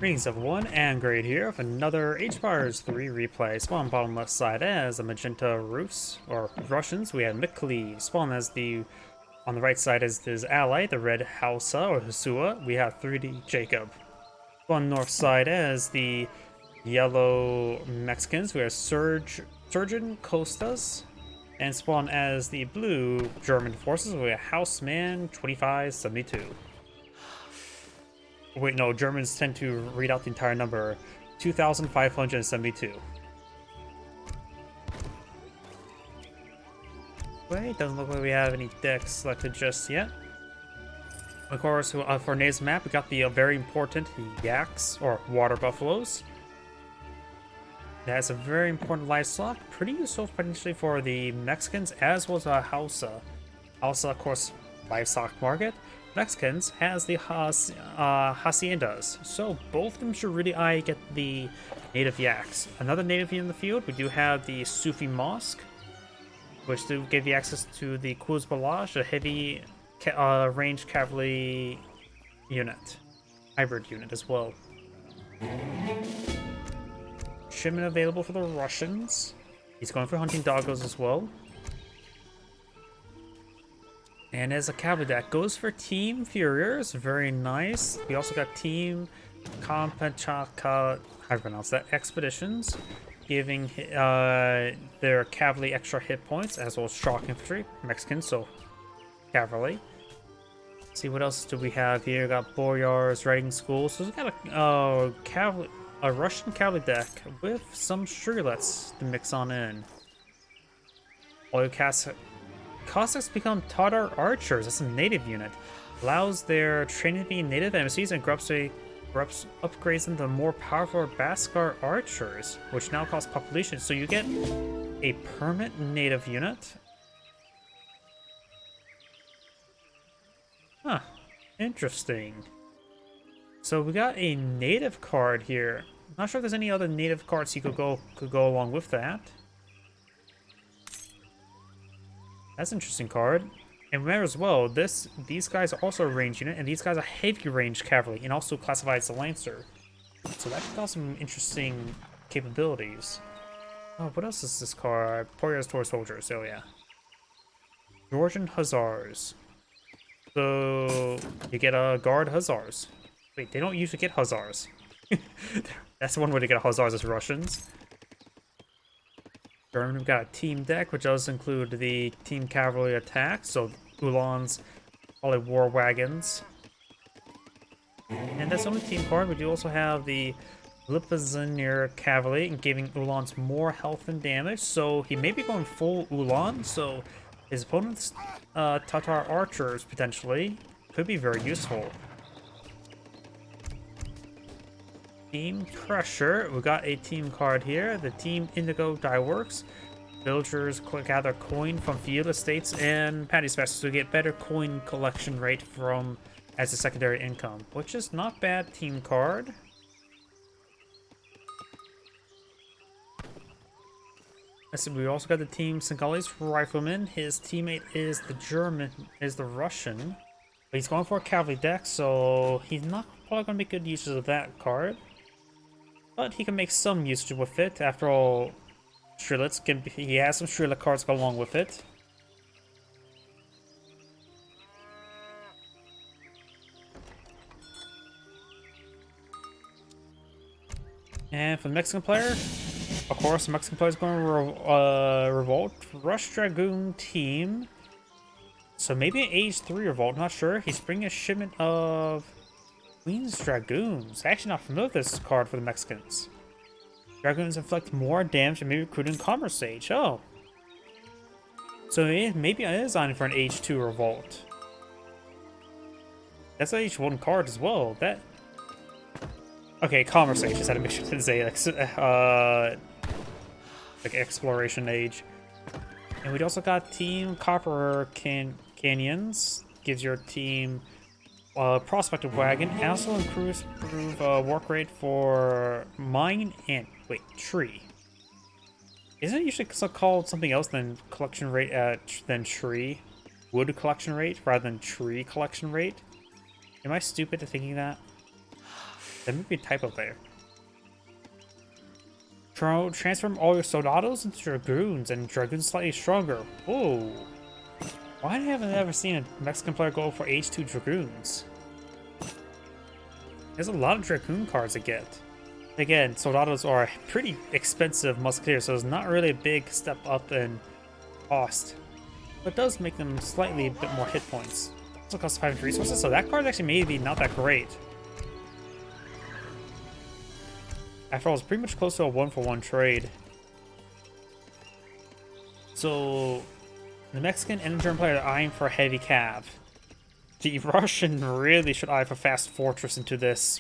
Greetings everyone, and Grade here with another Age Bars 3 replay. Spawn bottom left side as the Magenta Rus, or Russians, we have McCleves. Spawn as on the right side as his ally, the red Hausa or Husua, we have 3DJakob. Spawn north side as the yellow Mexicans, we have surgeonkostas. And spawn as the blue German forces, we have Houseman2572. Wait, no, Germans tend to read out the entire number. 2,572. Wait, doesn't look like we have any decks selected just yet. Of course, for today's map, we got the very important yaks, or water buffaloes. That's a very important livestock, pretty useful potentially for the Mexicans as well as Hausa. Hausa, of course, livestock market. Mexicans has the haciendas, so both of them should really get the native yaks. Another native in the field, we do have the Sufi Mosque, which do give you access to the Kuz Balaj, a heavy range cavalry unit, hybrid unit as well. Shipment available for the Russians. He's going for hunting doggos as well. And as a cavalry deck goes for Team Furiers, very nice. We also got Team Kampanchaka, how do I pronounce that, Expeditions, giving their cavalry extra hit points, as well as shock infantry, Mexicans, so cavalry. Let's see, what else do we have here? We got Boyar's Riding School, so we got a Russian cavalry deck with some Shrilets to mix on in. All your Cossacks become Tatar archers. That's a native unit. Allows their training to be native MCs and upgrades them to more powerful Baskar archers, which now cost population. So you get a permanent native unit. Huh. Interesting. So we got a native card here. Not sure if there's any other native cards you could go along with that. That's an interesting card. And remember as well, these guys are also a range unit, and these guys are heavy range cavalry, and also classified as a lancer. So that got some interesting capabilities. Oh, what else is this card? Poyar's Tour Soldiers. Oh yeah. Georgian Hussars. So you get a guard Hussars. Wait, they don't usually get Hussars. That's one way to get Hussars as Russians. We've got a team deck, which does include the team cavalry attack, so Ulan's probably war wagons. And that's only team card. We do also have the Lipazanir cavalry, and giving Ulan's more health and damage, so he may be going full Ulan, so his opponent's Tatar archers potentially could be very useful. Team Pressure, we got a team card here. The Team Indigo Die Works. Villagers gather coin from field estates and Paddy's Fest to get better coin collection rate from as a secondary income, which is not bad team card. We also got the Team Singali's Rifleman. His teammate is the Russian. But he's going for a cavalry deck, so he's not probably going to make good uses of that card. But he can make some usage with it. After all, he has some Shrilet cards go along with it. And for the Mexican player, of course, the Mexican player is going to revolt. Rush Dragoon team. So maybe an Age 3 revolt, not sure. He's bringing a shipment of Queen's Dragoons. Actually not familiar with this card for the Mexicans. Dragoons inflict more damage and maybe recruiting Commerce Sage. Oh. So maybe it is on for an Age 2 revolt. That's an Age 1 card as well. Okay, Commerce Age. Just had to make sure to say like Exploration Age. And we also got Team Copper Canyons. Gives your team Prospective Wagon. Also improve work rate for mine and tree. Isn't it usually called something else than collection rate than tree? Wood collection rate rather than tree collection rate? Am I stupid to thinking that? There may be a typo there. Transform all your soldados into dragoons, and dragoons slightly stronger. Whoa. Why haven't I ever seen a Mexican player go for H2 dragoons? There's a lot of dragoon cards to get. Again, soldados are pretty expensive musketeers, so it's not really a big step up in cost. But it does make them slightly a bit more hit points. Also costs 500 resources, so that card actually maybe not that great. After all, it's pretty much close to a 1-for-1 trade. So, the Mexican and the German player are eyeing for a heavy cav. The Russian really should eye for fast fortress into this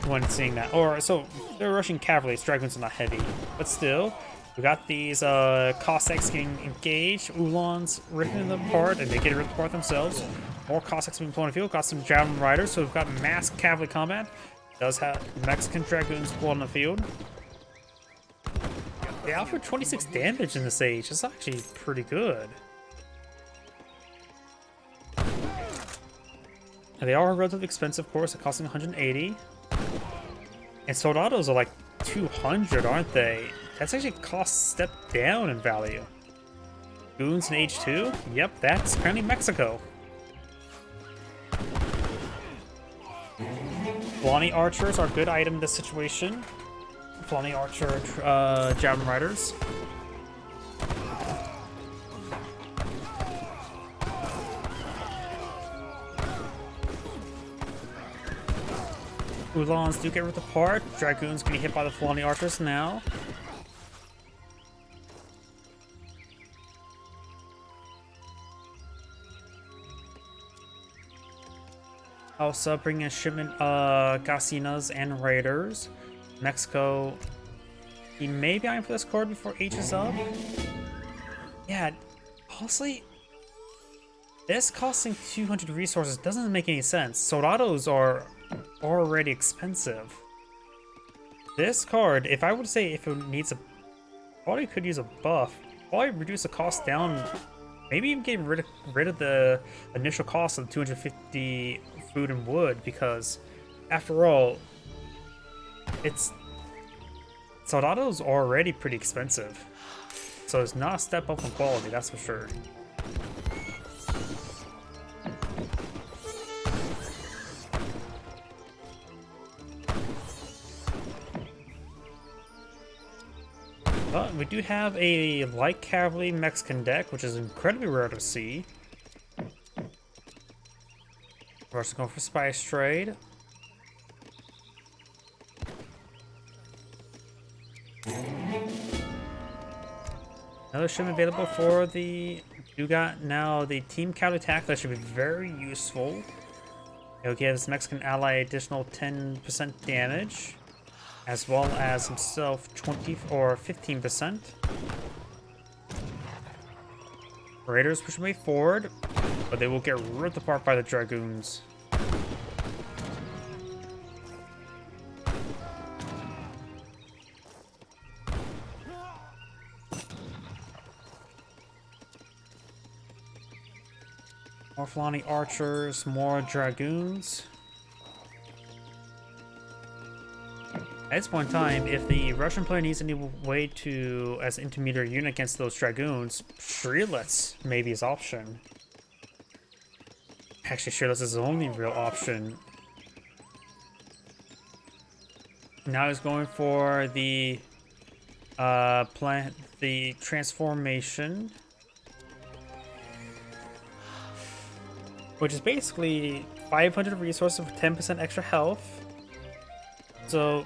when seeing that. Or, so, they're Russian cavalry, dragoons are not heavy. But still, we got these Cossacks getting engaged, Ulans ripping them apart, and they get ripped apart themselves. More Cossacks being blown in the field, got some javelin riders, so we've got mass cavalry combat. Does have Mexican dragoons blown in the field. They offer 26 damage in this age. That's actually pretty good. And they are relatively expensive, of course. They're costing 180. And soldados are like 200, aren't they? That's actually cost step down in value. Goons in H2? Yep, that's apparently Mexico. Flaunty archers are a good item in this situation. Flaunty archer javelin riders. Ulans do get ripped apart. Dragoons getting hit by the Flaunty archers now. Also bringing a shipment of Gasinas and Raiders. Mexico, he may be eyeing for this card before H is up. Yeah, honestly, this costing 200 resources doesn't make any sense. Soldados are already expensive. This card, if I would say if it needs a, probably could use a buff, probably reduce the cost down, maybe even get rid of the initial cost of 250 food and wood, because after all, it's Soldado's already pretty expensive, so it's not a step up in quality, that's for sure. But we do have a light cavalry Mexican deck, which is incredibly rare to see. We're also going for spice trade. Another shipment available for the Dugat. Now the team counter attack, that should be very useful. It'll give his Mexican ally additional 10% damage, as well as himself 20 or 15%. Raiders push way forward, but they will get ripped apart by the dragoons. More Flaunty archers, more dragoons. At this point in time, if the Russian player needs any way to, as an intermediate unit against those dragoons, Shrilets may be his option. Actually, Shrilets is his only real option. Now he's going for the the transformation, which is basically 500 resources for 10% extra health. So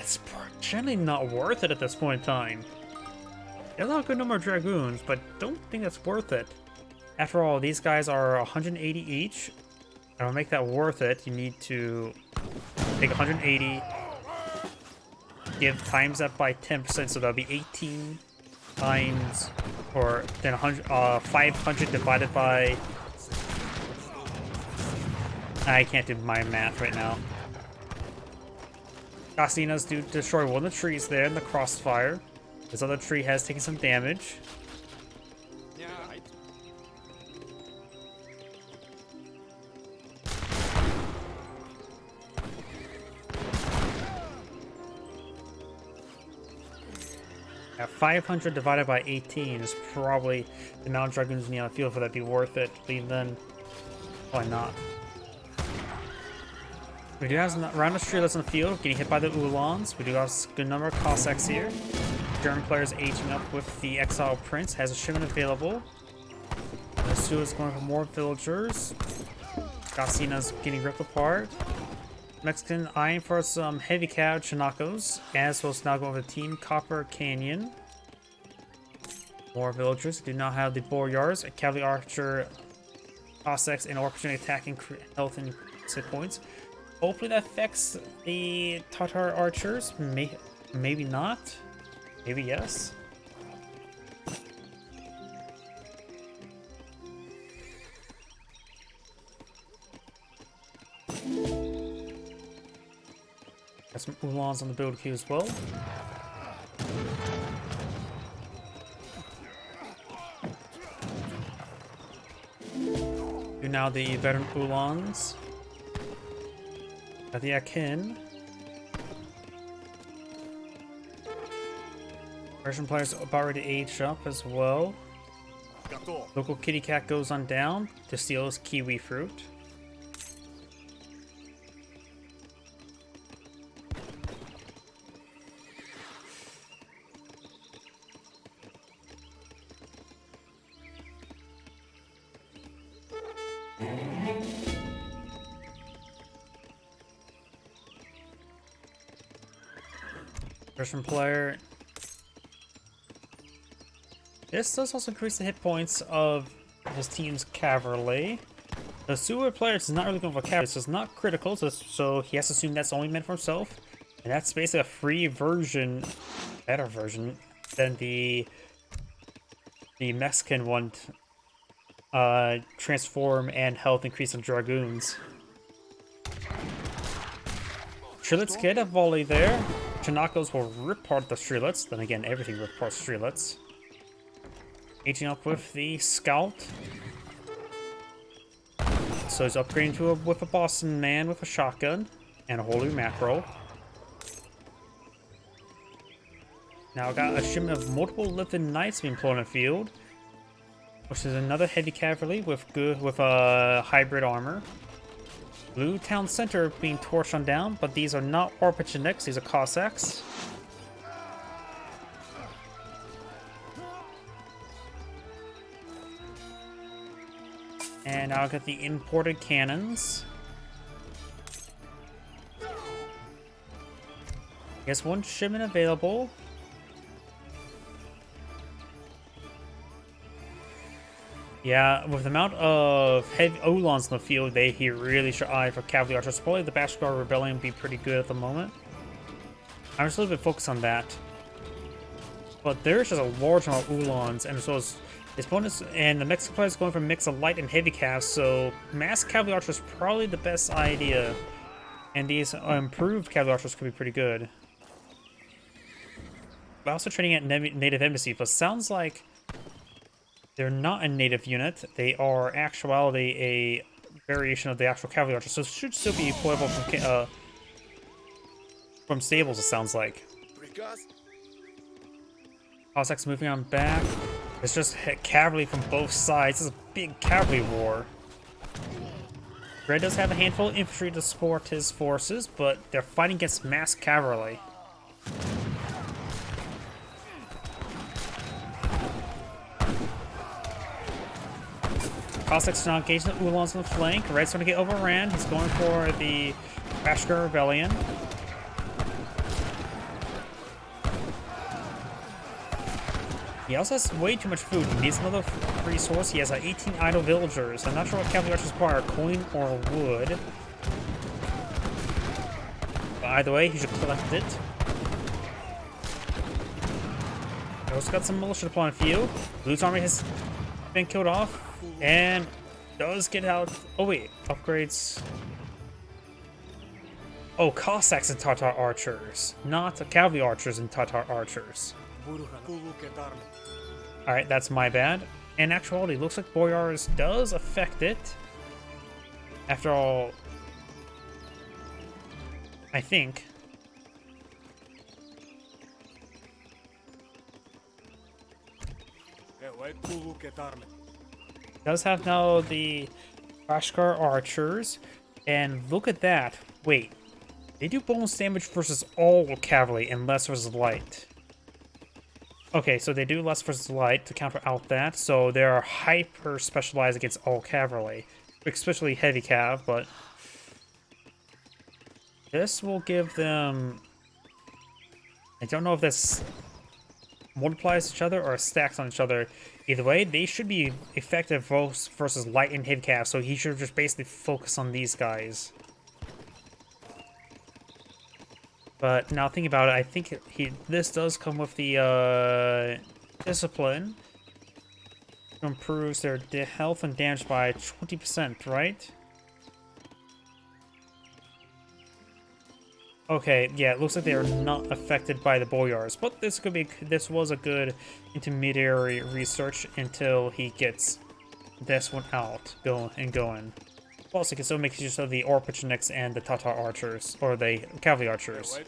it's generally not worth it at this point in time. There's not a good number of dragoons, but don't think that's worth it. After all, these guys are 180 each. And to make that worth it, you need to take 180, give times that by 10%, so that'll be 18 times, or then 500 divided by. I can't do my math right now. Casinas do destroy one of the trees there in the crossfire. This other tree has taken some damage. At 500 divided by 18 is probably the amount of dragoons need on the field for that to be worth it. But then, why not? We do have a round of streetlets on the field, getting hit by the Uhlans. We do have a good number of Cossacks here. German players aging up with the Exile Prince, has a shipment available. The Sioux is going for more villagers. Gacina's getting ripped apart. Mexican eyeing for some heavy cav Chinacos, as well as now going for the Team Copper Canyon. More villagers do not have the Boyars, Cavalry Archer, Cossacks, and opportunity attacking health and hit points. Hopefully that affects the Tatar archers. Maybe not. Maybe yes. Got some Uhlans on the build queue as well. Do now the veteran Uhlans. Got the Akin. Persian players about ready to age up as well. Local kitty cat goes on down to steal his kiwi fruit. Persian player. This does also increase the hit points of his team's cavalry. The sewer player is not really going for cavalry, so it's not critical, so he has to assume that's only meant for himself. And that's basically a free version, better version, than the Mexican one. Transform and health increase on dragoons. Streetlets get a volley there. Chinacos will rip apart the streetlets. Then again, everything rips apart streetlets. Aging up with the scout. So he's upgrading with a Boston man with a shotgun and a holy macro. Now I got a shipment of multiple lifted knights being put on the field, which is another heavy cavalry with hybrid armor. Blue town center being torched on down, but these are not Orpicheniks, these are Cossacks. And now I've got the imported cannons. Guess one shipment available. Yeah, with the amount of heavy Uhlans in the field, he really should eye for cavalry archers. Probably the Bashkar Rebellion would be pretty good at the moment. I'm just a little bit focused on that. But there's just a large amount of Uhlans, and so is his opponents, and the Mexican player is going for a mix of light and heavy calves, so mass cavalry archers is probably the best idea. And these improved cavalry archers could be pretty good. But also training at native embassy, but sounds like they're not a native unit. They are actually a variation of the actual cavalry archer, so it should still be playable from stables, it sounds like. Cossacks moving on back. It's just cavalry from both sides. This is a big cavalry war. Red does have a handful of infantry to support his forces, but they're fighting against mass cavalry. Cossacks now engaging the Uhlans on the flank. Red's going to get overran. He's going for the Bashkar Rebellion. He also has way too much food. He needs another resource. He has 18 idle villagers. I'm not sure what cavalry archers require, coin or wood. But either way, he should collect it. He also got some militia deployed on the field. Blue's army has been killed off. And does get out. Oh wait, upgrades. Oh, Cossacks and Tatar archers, not cavalry archers and Tatar archers. Alright, that's my bad. In actuality, looks like Boyars does affect it. After all, I think. Does have now the Bashkar archers, and look at that. Wait, they do bonus damage versus all cavalry and less versus light. Okay, so they do less versus light to counter out that, so they are hyper specialized against all cavalry, especially heavy cav, but this will give them... I don't know if this multiplies each other or stacks on each other. Either way, they should be effective both versus light and heavy cav, so he should just basically focus on these guys. But now thinking about it, I think this does come with the discipline. Improves their health and damage by 20%, right? Okay, yeah, it looks like they are not affected by the boyars, but this was a good intermediary research until he gets this one out going. Also, you can still make use of the Orpichniks and the Tatar archers, or the cavalry archers.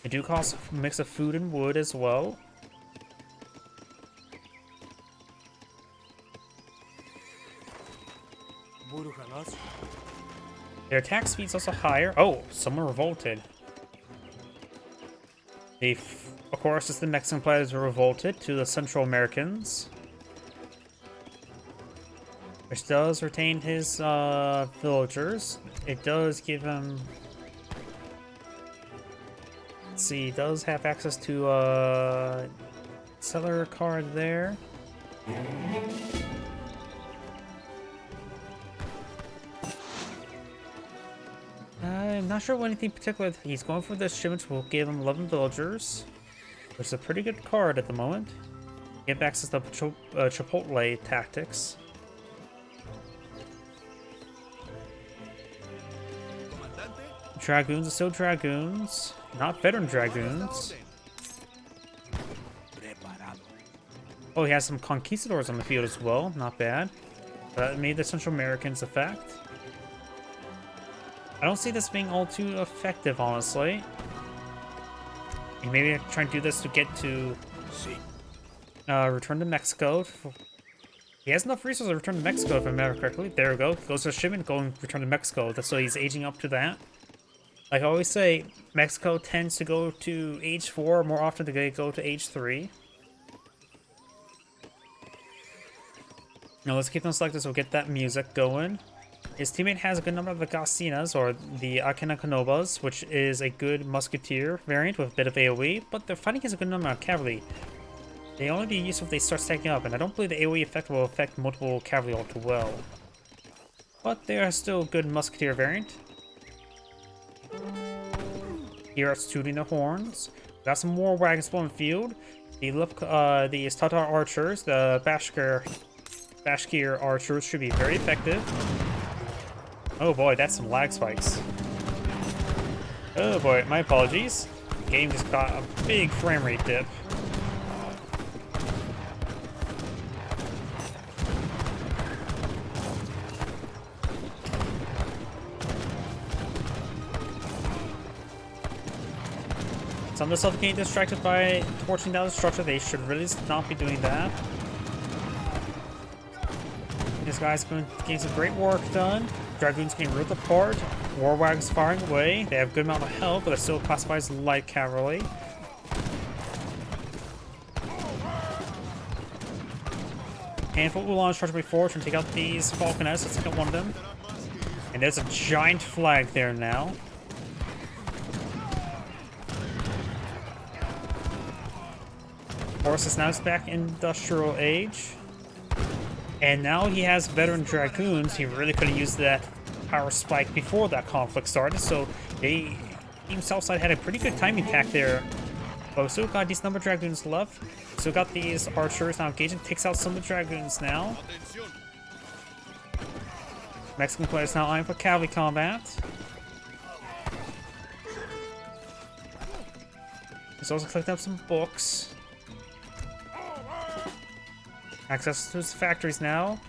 They do cost a mix of food and wood as well. Their attack speed's also higher. Oh, someone revolted. Of course, it's the Mexican players who revolted to the Central Americans. Which does retain his villagers. It does give him... Let's see, he does have access to seller card there. I'm not sure what anything particular. He's going for this shipment, will give him 11 villagers, which is a pretty good card at the moment. Give access to Chipotle tactics. Dragoons are still dragoons, not veteran dragoons. Oh, he has some conquistadors on the field as well, not bad. That made the Central Americans effect. I don't see this being all too effective, honestly. Maybe try and do this to get to return to Mexico. He has enough resources to return to Mexico, if I remember correctly. There we go. Goes to shipment, go and return to Mexico. So he's aging up to that. Like I always say, Mexico tends to go to age 4 more often than they go to age 3. Now let's keep them selected so we'll get that music going. His teammate has a good number of the Gasinas, or the Akinakanobas, which is a good musketeer variant with a bit of AoE, but they're fighting against a good number of cavalry. They only be useful if they start stacking up, and I don't believe the AoE effect will affect multiple cavalry all too well. But they are still a good musketeer variant. Here it's tooting the horns. Got some more wagons on the field. The Tatar archers, the Bashkir archers should be very effective. Oh boy, that's some lag spikes. Oh boy, my apologies. The game just got a big frame rate dip. Some of the stuff getting distracted by torching down the structure. They should really not be doing that. These guys have been getting some great work done. Dragoons getting ripped apart. War wagons firing away. They have a good amount of health, but they're still classified as light cavalry. Handful of Ulan charge before to take out these falconets. Let's take out one of them. And there's a giant flag there now. Horses now is back in industrial age. And now he has veteran dragoons. He really could have used that power spike before that conflict started. So Team Southside had a pretty good timing attack there. But we still got a decent number of dragoons left. Still got these archers now engaging. Takes out some of the dragoons now. Mexican players now eyeing for cavalry combat. He's also collecting up some books. Access to his factories now.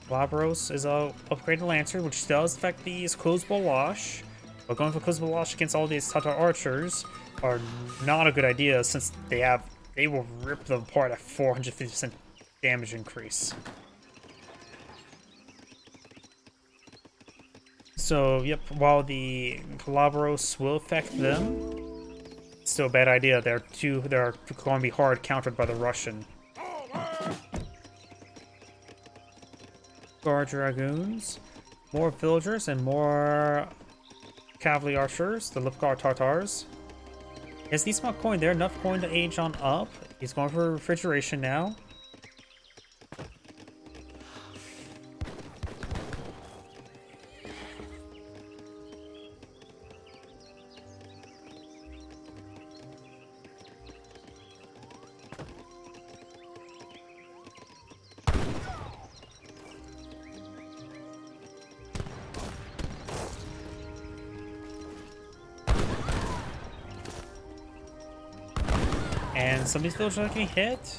Labros is a upgraded lancer, which does affect these closed balash. But going for Kuzbalash against all these Tatar archers are not a good idea since they will rip them apart at 450% damage increase. So, yep, while the Calabros will affect them, still a bad idea. They're going to be hard countered by the Russian. Guard Dragoons, more villagers, and more cavalry archers, the Lipgar Tartars. As these small coin, they're enough coin to age on up. He's going for refrigeration now. And some of these villagers are getting hit.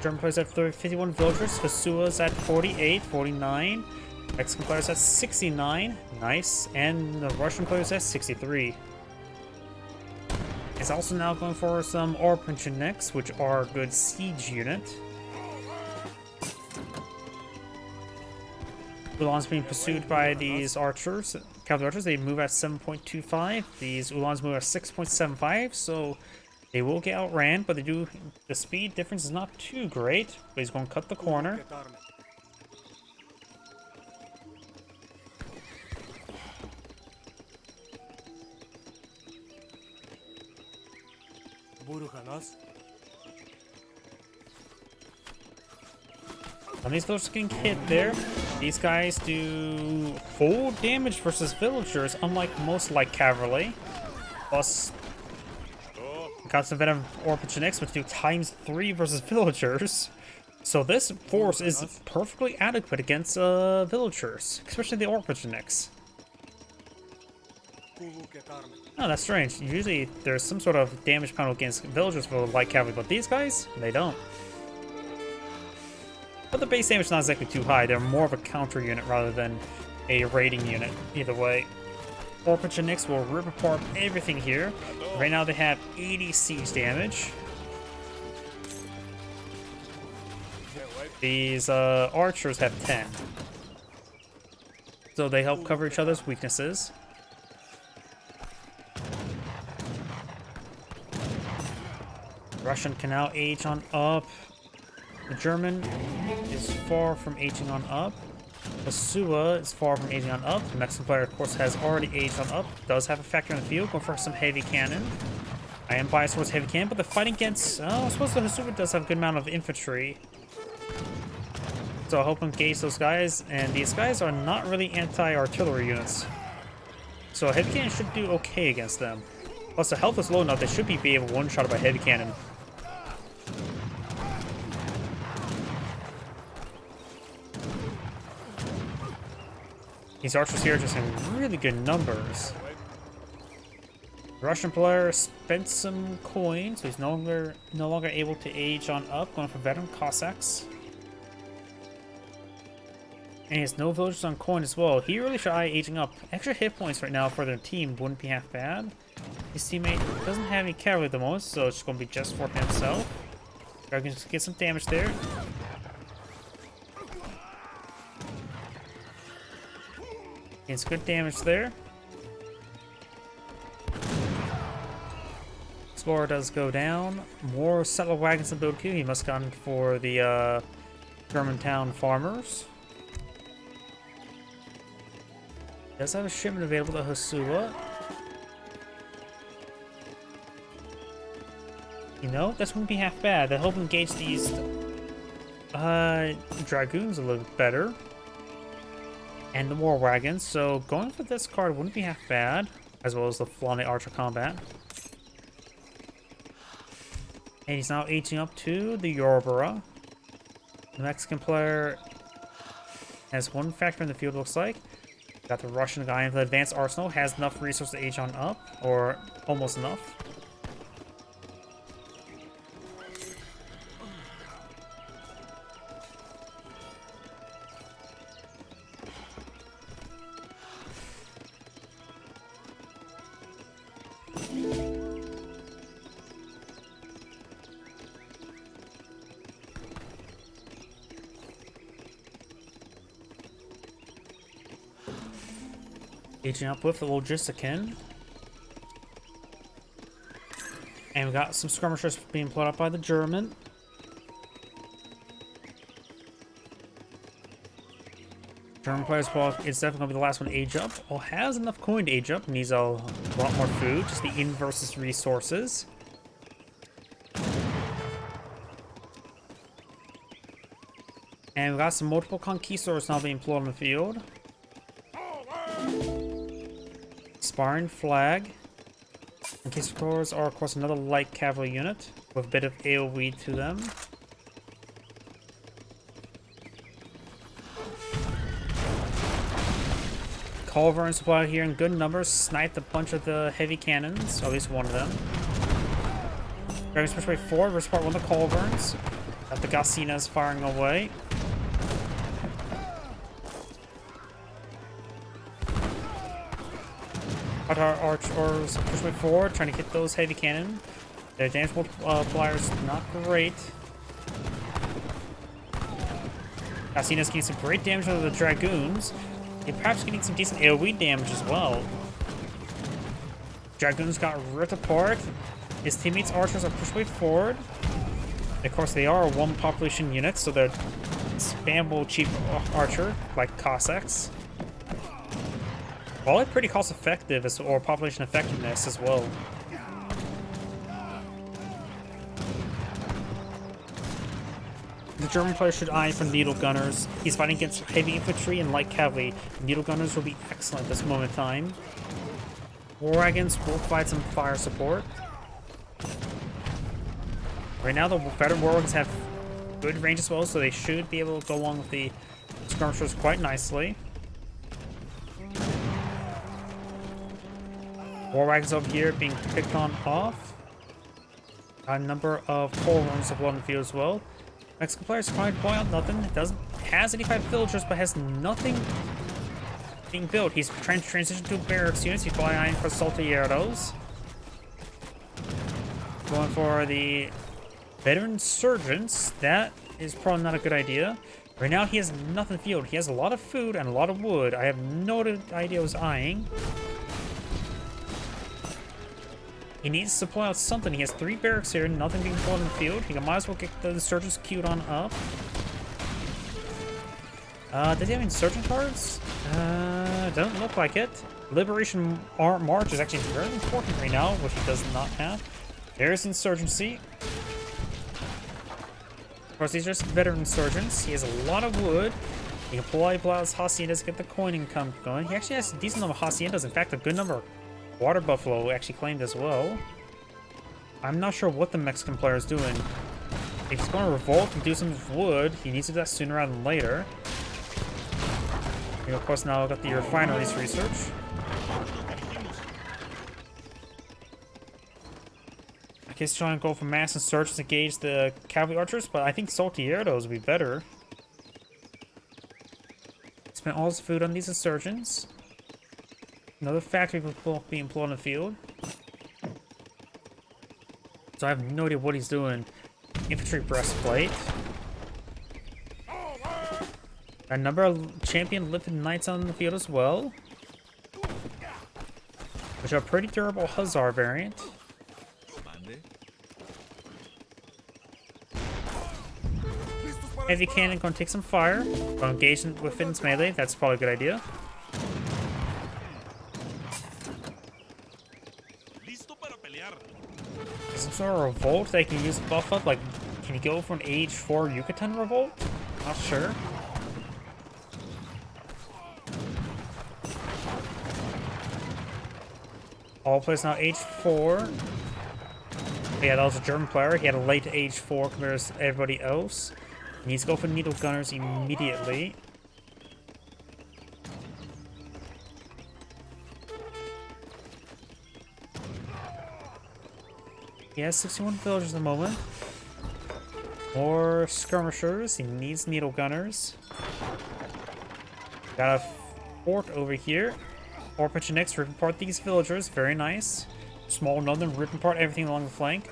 German players at 51 villagers. Hasua's at 48, 49. Mexican players at 69. Nice. And the Russian players at 63. It's also now going for some Orpencheniks, which are a good siege unit. Ulan's being pursued by these archers, cavalry archers. They move at 7.25. These Ulans move at 6.75, so they will get outran, but the speed difference is not too great. But he's going to cut the corner. And these villagers getting hit there. These guys do full damage versus villagers, unlike most light cavalry. Plus, constant venom Orpencheniks, which do ×3 versus villagers. So this force is perfectly adequate against villagers, especially the Orpencheniks. Oh, that's strange. Usually there's some sort of damage penalty against villagers for light cavalry, but these guys, they don't. But the base damage is not exactly too high. They're more of a counter unit rather than a raiding unit. Either way, Orpencheniks will rip apart everything here. Right now they have 80 siege damage. These archers have 10. So they help cover each other's weaknesses. Russian can now age on up. The German is far from aging on up. Asua is far from aging on up. The Mexican player, of course, has already aged on up. Does have a factor in the field. Going for some heavy cannon. I am biased towards heavy cannon, but the fighting against... Oh, I suppose the Hasuba does have a good amount of infantry. So I hope to engage those guys. And these guys are not really anti-artillery units. So heavy cannon should do okay against them. Plus, the health is low enough. They should be able to one-shot by heavy cannon. These archers here are just in really good numbers. The Russian player spent some coin, so he's no longer able to age on up, going for veteran Cossacks. And he has no villagers on coin as well. He really should eye aging up. Extra hit points right now for their team wouldn't be half bad. His teammate doesn't have any cavalry at the moment, so it's going to be just for himself. Dragon can get some damage there. It's good damage there. Explorer does go down. More settler wagons in build queue. He must have gone for the Germantown farmers. Does have a shipment available to Hasua. You know, this wouldn't be half bad. They hope to engage these dragoons a little bit better. And the war wagons, so going for this card wouldn't be half bad, as well as the Flaunt Archer combat. And he's now aging up to the Yorubara. The Mexican player has one factor in the field, looks like. Got the Russian guy in the advanced arsenal, has enough resources to age on up, or almost enough. Aging up with the Logistican. And we got some skirmishers being put up by the German. German players, well, it's definitely going to be the last one to age up. Well, has enough coin to age up. Needs a lot more food. Just the in versus resources. And we got some multiple conquistadors now being employed on the field. Sparring flag. Conquistadors are, of course, another light cavalry unit with a bit of AoE to them. Culverin supply here in good numbers. Sniped a bunch of the heavy cannons, or at least one of them. Dragon's Persuade 4 versus part one of the Culverins. Got the Gaucinas firing away. Our Archers Persuade 4 trying to hit those heavy cannon. Their damage multipliers not great. Gaucinas getting some great damage out of the Dragoons. And perhaps getting some decent AoE damage as well. Dragoons got ripped apart. His teammates' archers are pushed way forward. Of course, they are a one population unit, so they're spammable cheap archer, like Cossacks. Probably pretty cost effective or population effectiveness as well. The German player should eye for needle gunners. He's fighting against heavy infantry and light cavalry. Needle gunners will be excellent at this moment in time. War wagons will provide some fire support. Right now, the veteran war wagons have good range as well, so they should be able to go along with the skirmishers quite nicely. War wagons over here being picked on off. A number of coal runs of on the field as well. Mexican players trying to point out nothing. Has 85 villagers, but has nothing being built. He's trying to transition to barracks units. He's flying for Salteados. Going for the veteran surgeons. That is probably not a good idea. Right now, he has nothing field. He has a lot of food and a lot of wood. I have no idea what he's eyeing. He needs to supply out something. He has 3 barracks here, nothing being pulled in the field. He might as well get the insurgents queued on up. Does he have insurgent cards? Doesn't look like it. Liberation March is actually very important right now, which he does not have. There's insurgency. Of course, these are just veteran insurgents. He has a lot of wood. He can pull out his haciendas to get the coin income going. He actually has a decent number of haciendas. In fact, a good number of water buffalo actually claimed as well. I'm not sure what the Mexican player is doing. If he's going to revolt and do some wood, he needs to do that sooner rather than later. And of course, now I've got the refineries research. I guess trying to go for mass insurgents to engage the cavalry archers, but I think Salteados would be better. Spent all his food on these insurgents. Another factory will be employed in the field. So I have no idea what he's doing. Infantry breastplate. A number of champion lifted knights on the field as well. Which are a pretty durable Hussar variant. Heavy cannon going to take some fire. Going to engage with its melee. That's probably a good idea. Some sort of revolt they can use buff up. Like, can you go for an age 4 Yucatan revolt? Not sure. All players now age 4. Yeah, that was a German player. He had a late age 4 compared to everybody else. He needs to go for needle gunners immediately. He has 61 villagers at the moment. More skirmishers. He needs needle gunners. Got a fort over here. Or next, rip apart these villagers. Very nice. Small northern, rip apart everything along the flank.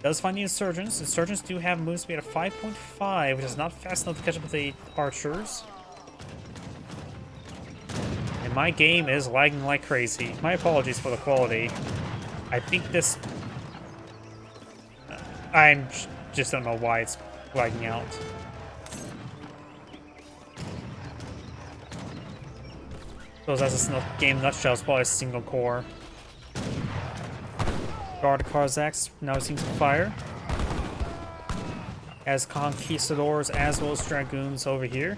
Does find the insurgents. Insurgents do have move speed of 5.5, which is not fast enough to catch up with the archers. And and my game is lagging like crazy. My apologies for the quality. I think this... I just don't know why it's lagging out. So as a game nutshell, it's probably a single core. Guard Karzaks now seems to fire. As conquistadors as well as dragoons over here.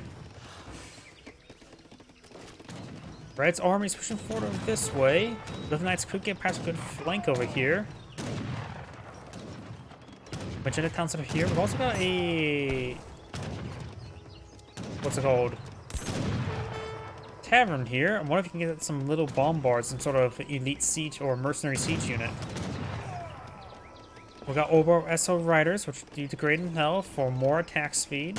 Red's army is pushing forward over this way. The Knights could get perhaps a good flank over here. Magenta Town's over here. We've also got a... what's it called? Tavern here. I wonder if you can get some little bombards, some sort of elite siege or mercenary siege unit. We got Obo SO Riders, which do degrade in health for more attack speed.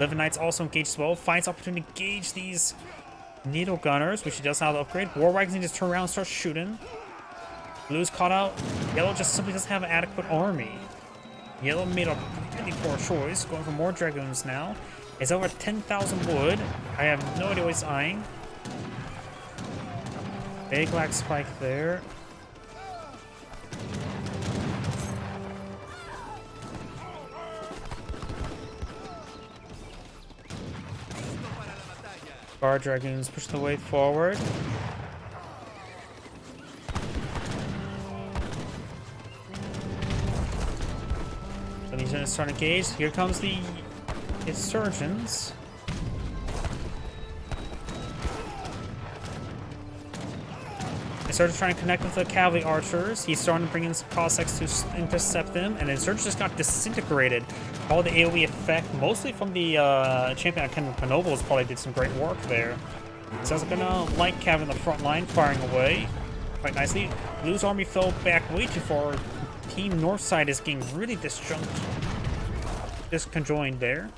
Living Knights also engaged as well. Finds opportunity to engage these Needle Gunners, which he does have to upgrade. War Wagons need to turn around and start shooting. Blue's caught out. Yellow just simply doesn't have an adequate army. Yellow made a really poor choice, going for more Dragoons now. It's over 10,000 wood. I have no idea what he's eyeing. Big lag spike there. Guard Dragoons push the way forward. So these units start engaged. Here comes the insurgents. Insurgents trying to connect with the cavalry archers. He's starting to bring in some Cossacks to intercept them, and the insurgents just got disintegrated. All the AoE effect, mostly from the champion Canobles, probably did some great work there. Sounds like gonna light cav in the front line, firing away quite nicely. Blue's army fell back way too far. Team Northside is getting really disconjoined there.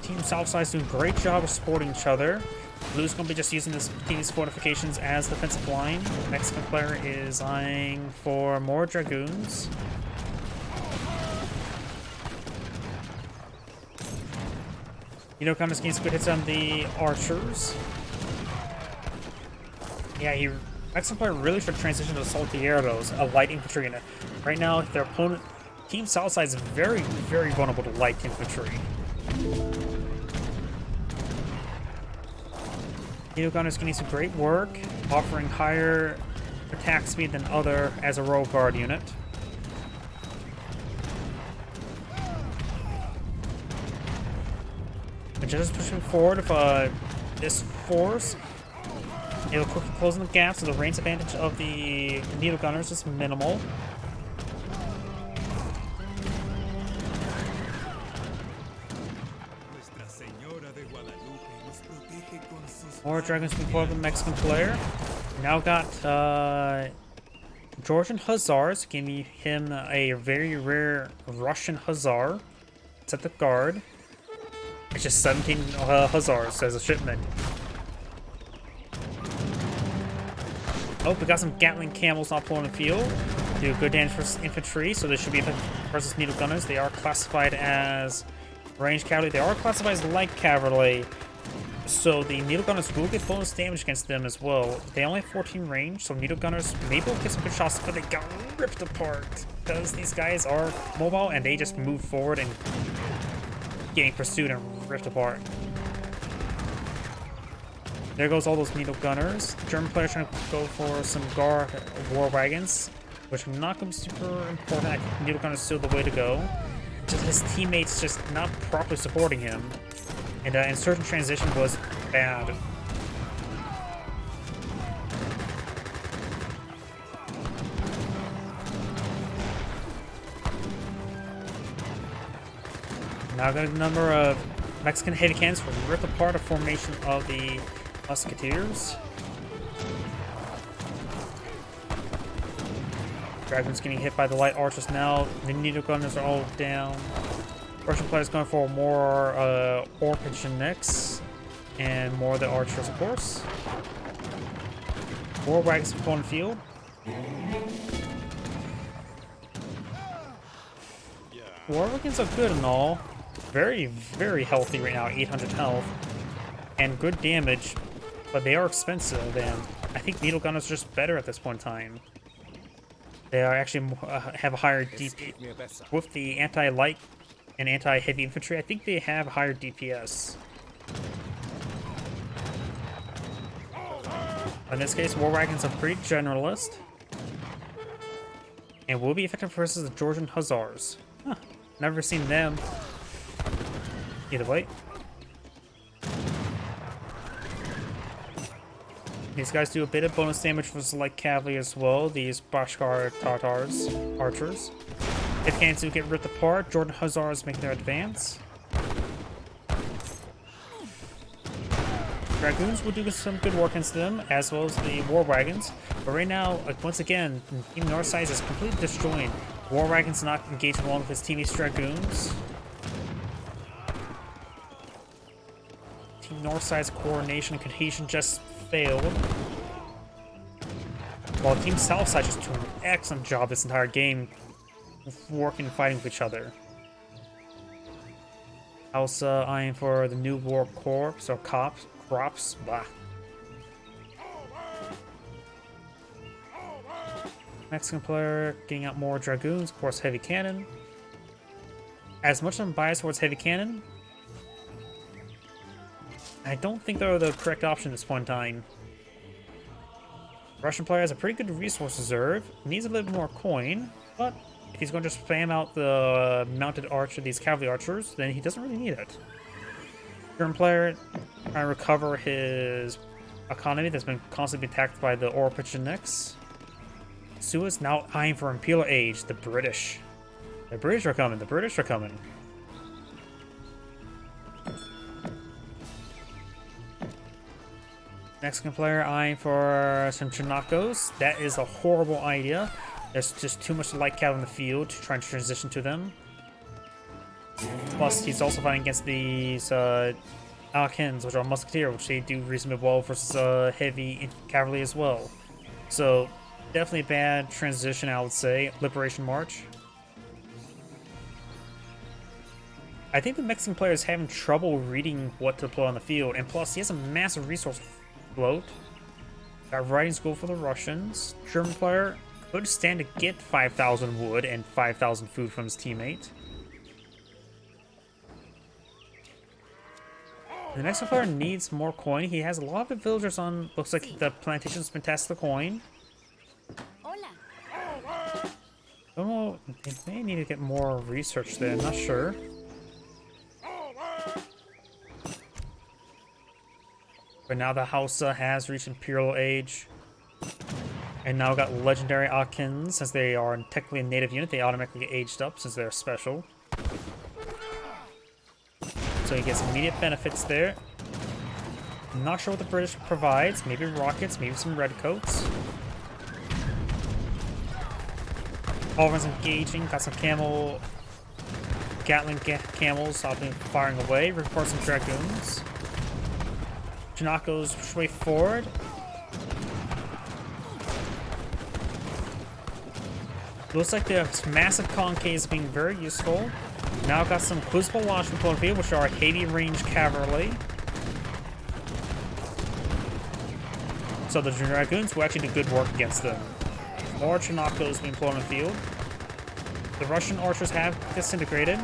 Team Southside's doing a great job of supporting each other. Blue's gonna be just using these fortifications as defensive line. Mexican player is eyeing for more dragoons. Kinda's getting some good hits on the archers. Yeah, Mexican player really should transition to the Saltieros, a light infantry unit. Right now, their opponent, Team Southside, is very, very vulnerable to light infantry. Gunner's getting some great work, offering higher attack speed than other as a row guard unit. Magetta's pushing forward with this force. It'll quickly closing the gap, so the range advantage of the Needle Gunners is minimal. More dragons before the Mexican player. Now got Georgian Hussars, giving him a very rare Russian Hussar. It's at the guard. It's just 17 Hussars as a shipment. Oh, we got some Gatling Camels not pulling the field. Do good damage for infantry, so this should be effective versus Needle Gunners. They are classified as ranged cavalry. They are classified as light cavalry. So the Needle Gunners will get bonus damage against them as well. They only have 14 range, so Needle Gunners maybe will get some good shots, but they got ripped apart because these guys are mobile and they just move forward and getting pursued and ripped apart. There goes all those Needle Gunners. The German player trying to go for some Gar War Wagons, which are not going to be super important. Needle Gunners still the way to go. Just his teammates just not properly supporting him. And insurgent transition was bad. Now got a number of Mexican heavy cannons to rip apart a formation of the Musketeers. Dragon's getting hit by the light archers now. The Needle Gunners are all down. Russian players going for more Orphan next, and more of the archers, of course. War Wagons on the field. War Wagons are good and all, very, very healthy right now, 800 health, and good damage, but they are expensive, and I think needle gun is just better at this point in time. They are actually have a higher DP with the anti-light and anti-heavy infantry. I think they have higher DPS. In this case, war wagons are pretty generalist, and will be effective versus the Georgian Hussars. Huh. Never seen them. Either way. These guys do a bit of bonus damage versus light cavalry as well, these Bashkar Tatars, archers. If cannons do get ripped apart, Georgian Hussars make their advance. Dragoons will do some good work against them, as well as the war wagons. But right now, once again, Team Northside is completely destroyed. War wagons not engaged along with his teammates Dragoons. Team Northside's coordination and cohesion just failed. While Team Southside just doing an excellent job this entire game, working and fighting with each other. Hausa eyeing for the new war corps, or crops, blah. Mexican player getting out more dragoons, of course heavy cannon. As much as I'm biased towards heavy cannon, I don't think they're the correct option at this point in time. Russian player has a pretty good resource reserve, needs a little more coin, but if he's going to just spam out the mounted archer, these cavalry archers, then he doesn't really need it. German player trying to recover his economy that's been constantly attacked by the Orpachiniks. Suez now eyeing for Imperial Age, the British. The British are coming, the British are coming. Mexican player eyeing for some Chinacos. That is a horrible idea. There's just too much light cavalry in the field to try and transition to them. Plus, he's also fighting against these Alkins, which are musketeer, which they do reasonably well versus heavy cavalry as well. So, definitely a bad transition, I would say. Liberation March. I think the Mexican player is having trouble reading what to deploy on the field, and plus, he has a massive resource float. Got riding school for the Russians. German player could stand to get 5,000 wood and 5,000 food from his teammate. The Mexican player needs more coin. He has a lot of the villagers on. Looks like the plantation's been tasked the coin. Don't know. They may need to get more research there. I'm not sure. But now the Hausa has reached Imperial Age. And now got legendary Akins. Since they are technically a native unit, they automatically get aged up since they're special. So he gets immediate benefits there. I'm not sure what the British provides. Maybe rockets, maybe some redcoats. Everyone's engaging. Got some camel... Gatling camels stopping firing away. Report some dragoons. Chinacos push way forward. Looks like the massive concaves being very useful. Now got some crucible launch from the field, which are heavy range cavalry. So the dragoons will actually do good work against them. More Chinacos being employed on the field. The Russian archers have disintegrated.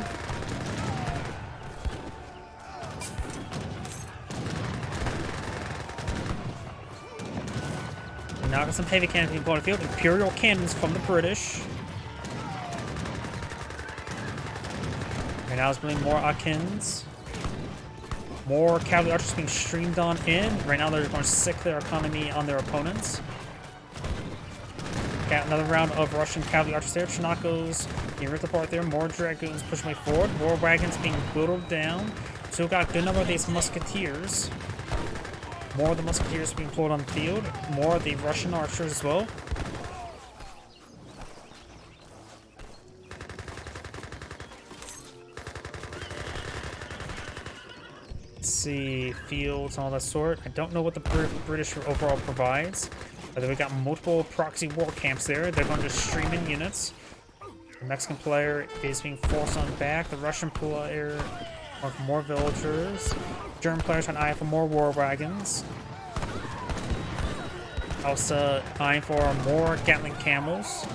Now got some heavy cannons being employed on the field. Imperial cannons from the British. Right now it's bringing more Akins. More cavalry archers being streamed on in. Right now they're going to sick their economy on their opponents. Got another round of Russian cavalry archers there. Chinacos being ripped apart there. More dragoons pushing way forward. More wagons being whittled down. So we've got a good number of these musketeers. More of the musketeers being employed on the field. More of the Russian archers as well. Let's see, fields and all that sort. I don't know what the British overall provides. But we got multiple proxy war camps there. They're going to stream in units. The Mexican player is being forced on back. The Russian player wants more villagers. German players trying to eye for more war wagons. Also eyeing for more Gatling camels.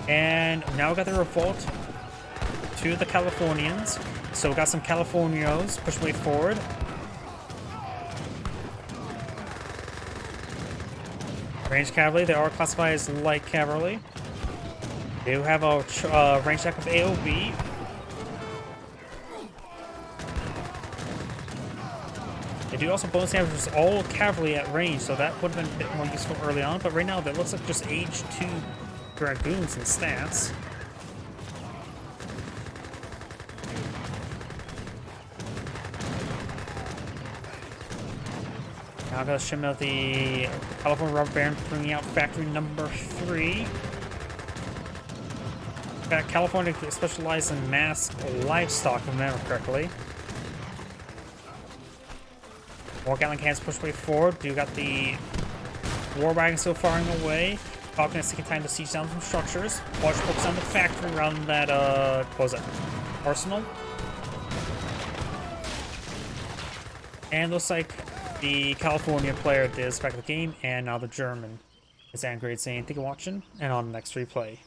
And now we got the revolt to the Californians. So we got some Californios push way forward. Ranged cavalry, they are classified as light cavalry. They do have a range attack with AoB. They do also bonus damage with all cavalry at range, so that would have been a bit more useful early on. But right now, that looks like just age 2 dragoons and stats. Now I got a shipment of the California Rubber Baron bringing out factory number 3. Got California specialized in mass livestock, if I remember correctly. More Gatling cannons push way forward. You got the war wagon still firing away. Falcon is taking time to siege down some structures. Watch focus on the factory around that, what was that? Arsenal. And looks like the California player is back in the game, and now the German is angry, saying, "Thank you for watching," and on the next replay.